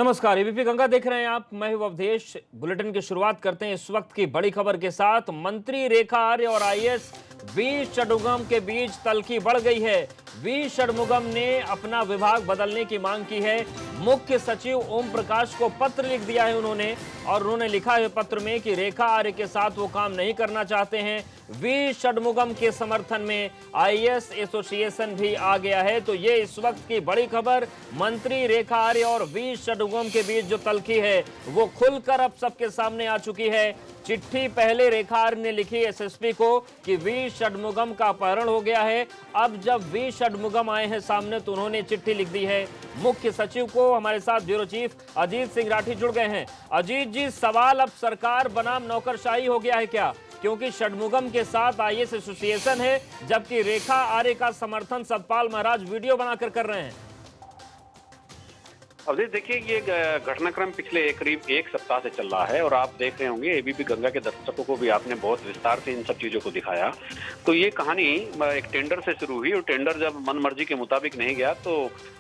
नमस्कार, एबीपी गंगा देख रहे हैं आप। मैं हूं अवधेश। बुलेटिन की शुरुआत करते हैं इस वक्त की बड़ी खबर के साथ। मंत्री रेखा आर्य और आईएएस वी षणमुगम के बीच तल्खी बढ़ गई है। वी षणमुगम ने अपना विभाग बदलने की मांग की है। मुख्य सचिव ओम प्रकाश को पत्र लिख दिया है उन्होंने लिखा है पत्र में कि रेखा आर्य के साथ वो काम नहीं करना चाहते हैं। वी षणमुगम के समर्थन में आईएएस एसोसिएशन भी आ गया है। तो ये इस वक्त की बड़ी खबर। मंत्री रेखा आर्य और वी षणमुगम के बीच जो तल्खी है वो खुलकर अब सबके सामने आ चुकी है। चिट्ठी पहले रेखा आर्य ने लिखी एसएसपी को कि वी षणमुगम का अपहरण हो गया है। अब जब वी षणमुगम आए हैं सामने तो उन्होंने चिट्ठी लिख दी है मुख्य सचिव को। हमारे साथ ब्यूरो चीफ अजीत सिंह राठी जुड़ गए हैं। अजीत जी, सवाल अब सरकार बनाम नौकरशाही हो गया है क्या? क्योंकि षणमुगम के साथ आईएएस एसोसिएशन है, जबकि रेखा आर्य का समर्थन सतपाल महाराज वीडियो बनाकर कर रहे हैं। अवधेश, देखिए, ये घटनाक्रम पिछले करीब एक सप्ताह से चल रहा है और आप देख रहे होंगे एबीपी गंगा के दर्शकों को भी आपने बहुत विस्तार से इन सब चीजों को दिखाया। तो ये कहानी एक टेंडर से शुरू हुई और टेंडर जब मनमर्जी के मुताबिक नहीं गया तो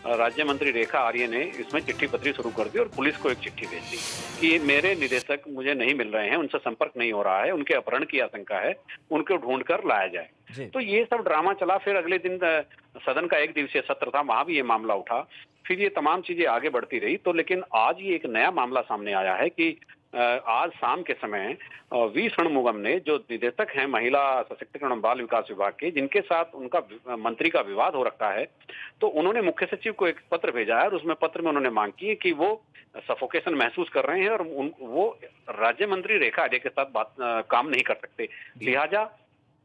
राज्य मंत्री रेखा आर्य ने इसमें चिट्ठी पत्री शुरू कर दी और पुलिस को एक चिट्ठी भेज दी कि मेरे निदेशक मुझे नहीं मिल रहे हैं, उनसे संपर्क नहीं हो रहा है, उनके अपहरण की आशंका है, उनको ढूंढ कर लाया जाए। तो ये सब ड्रामा चला। फिर अगले दिन सदन का एक दिवसीय सत्र था, वहां भी ये मामला उठा। फिर ये तमाम चीजें आगे बढ़ती रही। तो लेकिन आज ये एक नया मामला सामने आया है कि आज शाम के समय वी षणमुगम ने, जो निदेशक हैं महिला सशक्तिकरण और बाल विकास विभाग के, जिनके साथ उनका मंत्री का विवाद हो रखा है, तो उन्होंने मुख्य सचिव को एक पत्र भेजा है और उसमें पत्र में उन्होंने मांग की है कि वो सफोकेशन महसूस कर रहे हैं और वो राज्य मंत्री रेखा आर्य के साथ काम नहीं कर सकते। लिहाजा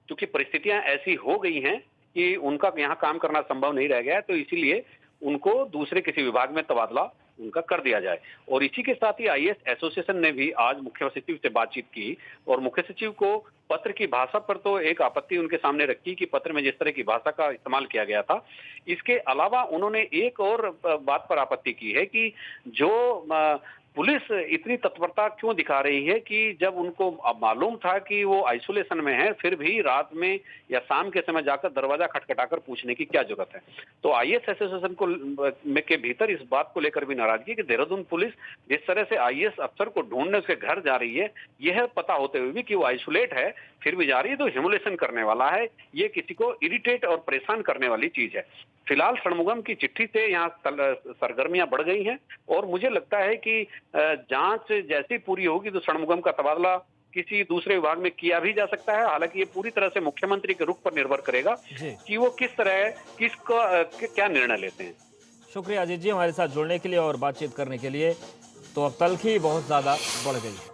चूंकि परिस्थितियां ऐसी हो गई हैं कि उनका यहाँ काम करना संभव नहीं रह गया है, तो इसीलिए उनको दूसरे किसी विभाग में तबादला उनका कर दिया जाए। और इसी के साथ ही आईएएस एसोसिएशन ने भी आज मुख्य सचिव से बातचीत की और मुख्य सचिव को पत्र की भाषा पर तो एक आपत्ति उनके सामने रखी कि पत्र में जिस तरह की भाषा का इस्तेमाल किया गया था। इसके अलावा उन्होंने एक और बात पर आपत्ति की है कि जो पुलिस इतनी तत्परता क्यों दिखा रही है कि जब उनको मालूम था कि वो आइसोलेशन में है, फिर भी रात में या शाम के समय जाकर दरवाजा खटखटाकर पूछने की क्या जरूरत है। तो आईएएस एसोसिएशन को के भीतर इस बात को लेकर भी नाराजगी कि देहरादून पुलिस जिस तरह से आईएएस अफसर को ढूंढने उसके घर जा रही है, यह पता होते हुए भी कि वो आइसोलेट है, फिर भी जा रही है, तो ह्यूमिलेशन करने वाला है। ये किसी को इरिटेट और परेशान करने वाली चीज है। फिलहाल षणमुगम की चिट्ठी से यहाँ सरगर्मियां बढ़ गई हैं और मुझे लगता है कि जांच जैसी पूरी होगी तो षणमुगम का तबादला किसी दूसरे विभाग में किया भी जा सकता है। हालांकि ये पूरी तरह से मुख्यमंत्री के रुख पर निर्भर करेगा कि वो किस तरह क्या निर्णय लेते हैं। शुक्रिया अजीत जी हमारे साथ जुड़ने के लिए और बातचीत करने के लिए। तो अब तल्खी बहुत ज्यादा बढ़ गई है।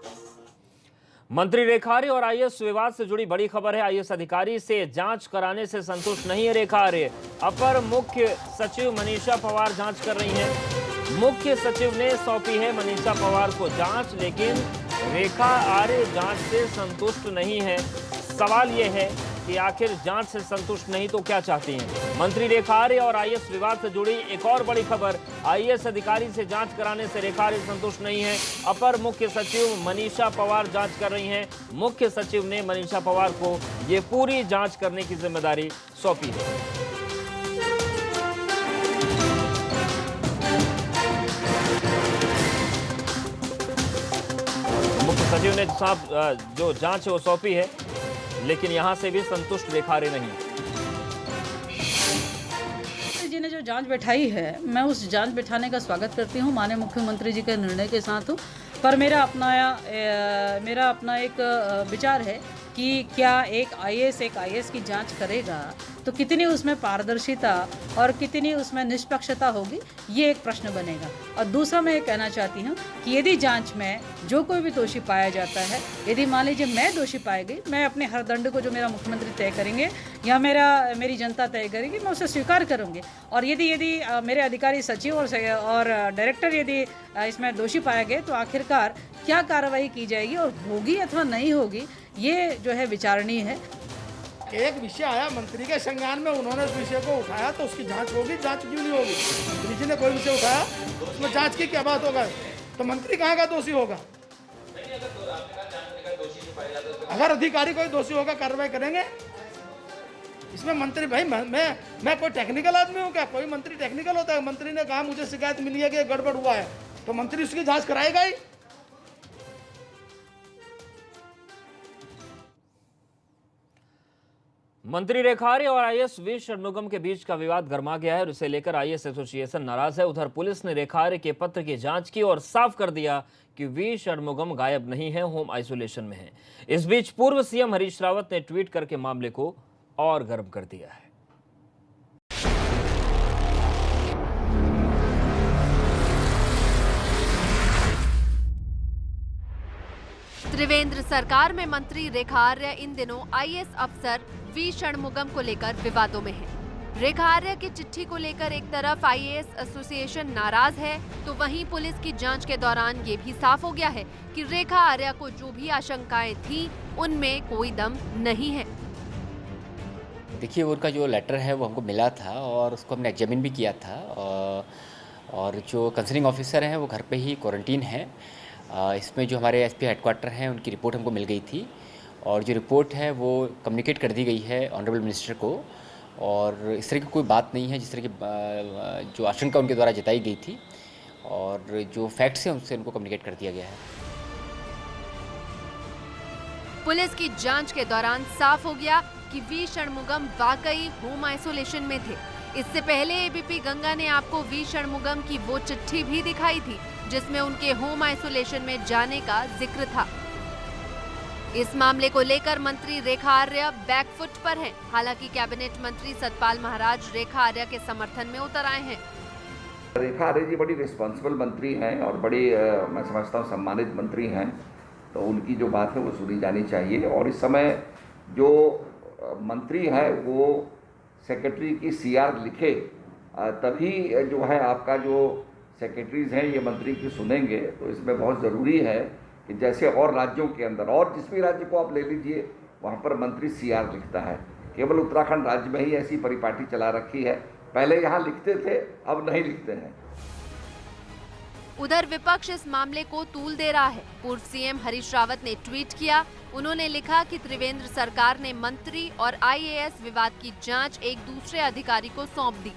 मंत्री रेखा आर्य और आईएएस विवाद से जुड़ी बड़ी खबर है। आईएएस अधिकारी से जांच कराने से संतुष्ट नहीं है रेखा आर्य। अपर मुख्य सचिव मनीषा पवार जांच कर रही हैं। मुख्य सचिव ने सौंपी है मनीषा पवार को जांच, लेकिन रेखा आर्य जांच से संतुष्ट नहीं है। सवाल यह है कि आखिर जांच से संतुष्ट नहीं तो क्या चाहती हैं? मंत्री रेखा आर्य और आईएएस विवाद से जुड़ी एक और बड़ी खबर। आईएएस अधिकारी से जांच कराने से रेखा आर्य संतुष्ट नहीं है। अपर मुख्य सचिव मनीषा पवार जांच कर रही हैं। मुख्य सचिव ने मनीषा पवार को ये पूरी जांच करने की जिम्मेदारी सौंपी है। मुख्य सचिव ने साहब जो जांच है वो सौंपी है, लेकिन यहां से भी संतुष्ट रेखा आर्य नहीं। जी ने जो जांच बैठाई है, मैं उस जांच बैठाने का स्वागत करती हूं, माननीय मुख्यमंत्री जी के निर्णय के साथ हूं। पर मेरा अपना एक विचार है कि क्या एक आईएएस की जांच करेगा तो कितनी उसमें पारदर्शिता और कितनी उसमें निष्पक्षता होगी, ये एक प्रश्न बनेगा। और दूसरा मैं ये कहना चाहती हूँ कि यदि जांच में जो कोई भी दोषी पाया जाता है, यदि मान लीजिए मैं दोषी पाई गई, मैं अपने हर दंड को जो मेरा मुख्यमंत्री तय करेंगे या मेरी जनता तय करेगी, मैं उसे स्वीकार करूँगी। और यदि मेरे अधिकारी सचिव और डायरेक्टर यदि इसमें दोषी पाए गए तो आखिरकार क्या कार्रवाई की जाएगी और होगी अथवा नहीं होगी, ये जो है विचारणीय है। एक विषय आया मंत्री के संज्ञान में, उन्होंने उस विषय को उठाया तो उसकी जांच होगी। जांच क्यों नहीं होगी? मंत्री जी ने कोई विषय उठाया उसमें जांच की क्या बात होगा? तो मंत्री कहाँ का दोषी होगा? अगर अधिकारी कोई दोषी होगा कार्रवाई करेंगे। इसमें मंत्री भाई मैं कोई टेक्निकल आदमी हूँ क्या? कोई मंत्री टेक्निकल होता है? मंत्री ने कहा मुझे शिकायत मिली है कि गड़बड़ हुआ है, तो मंत्री उसकी जांच कराएगा ही। मंत्री रेखा आर्य और आईएएस वी षणमुगम के बीच का विवाद गर्मा गया है और इसे लेकर आईएएस एसोसिएशन नाराज है। उधर पुलिस ने रेखा आर्य के पत्र की जांच की और साफ कर दिया कि वी षणमुगम गायब नहीं है, होम आइसोलेशन में है। इस बीच पूर्व सीएम हरीश रावत ने ट्वीट करके मामले को और गर्म कर दिया है। त्रिवेंद्र सरकार में मंत्री रेखा आर्य इन दिनों आईएएस अफसर वी षणमुगम को लेकर विवादों में है। रेखा आर्य की चिट्ठी को लेकर एक तरफ आईएएस एसोसिएशन नाराज है, तो वहीं पुलिस की जांच के दौरान ये भी साफ हो गया है कि रेखा आर्य को जो भी आशंकाएं थी उनमें कोई दम नहीं है। देखिए, उनका जो लेटर है वो हमको मिला था और उसको हमने एग्जामिन भी किया था और जो कंसर्निंग ऑफिसर हैं वो घर पे ही क्वारंटीन है। इसमें जो हमारे एसपी हेडक्वार्टर हैं उनकी रिपोर्ट हमको मिल गई थी और जो रिपोर्ट है वो कम्युनिकेट कर दी गई है ऑनरेबल मिनिस्टर को और इस तरह की कोई बात नहीं है जिस तरह की जो आशंका उनके द्वारा जताई गई थी और जो फैक्ट्स हैं उनसे उनको कम्युनिकेट कर दिया गया है। पुलिस की जांच के दौरान साफ हो गया कि वी षणमुगम वाकई होम आइसोलेशन में थे। इससे पहले एबीपी गंगा ने आपको वी षणमुगम की वो चिट्ठी भी दिखाई थी जिसमें उनके होम आइसोलेशन में जाने का जिक्र था। इस मामले को लेकर मंत्री रेखा आर्य बैकफुट पर हैं। हालांकि कैबिनेट मंत्री सतपाल महाराज रेखा आर्य के समर्थन में उतर आए हैं। रेखा आर्य जी बड़ी रिस्पॉन्सिबल मंत्री हैं और बड़ी मैं समझता हूँ सम्मानित मंत्री हैं, तो उनकी जो बात है वो सुनी जानी चाहिए। और इस समय जो मंत्री है वो सेक्रेटरी की सीआर लिखे तभी जो है आपका जो सेक्रेटरीज हैं ये मंत्री की सुनेंगे। तो इसमें बहुत ज़रूरी है कि जैसे और राज्यों के अंदर और जिस भी राज्य को आप ले लीजिए वहाँ पर मंत्री सीआर लिखता है। केवल उत्तराखंड राज्य में ही ऐसी परिपाटी चला रखी है, पहले यहाँ लिखते थे अब नहीं लिखते हैं। उधर विपक्ष इस मामले को तूल दे रहा है। पूर्व सीएम हरीश रावत ने ट्वीट किया। उन्होंने लिखा कि त्रिवेंद्र सरकार ने मंत्री और आईएएस विवाद की जांच एक दूसरे अधिकारी को सौंप दी।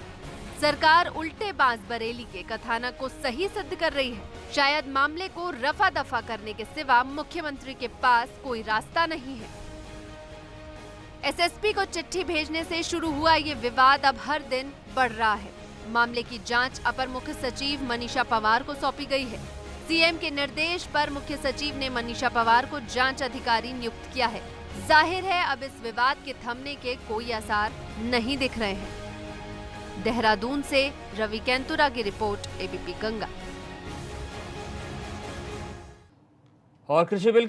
सरकार उल्टे बांस बरेली के कथानक को सही सिद्ध कर रही है। शायद मामले को रफा दफा करने के सिवा मुख्यमंत्री के पास कोई रास्ता नहीं है। एसएसपी को चिट्ठी भेजने से शुरू हुआ ये विवाद अब हर दिन बढ़ रहा है। मामले की जांच अपर मुख्य सचिव मनीषा पवार को सौंपी गई है। सीएम के निर्देश पर मुख्य सचिव ने मनीषा पवार को जांच अधिकारी नियुक्त किया है। जाहिर है अब इस विवाद के थमने के कोई आसार नहीं दिख रहे हैं। देहरादून से रवि कैंतुरा की रिपोर्ट, एबीपी गंगा। और कृषि बिल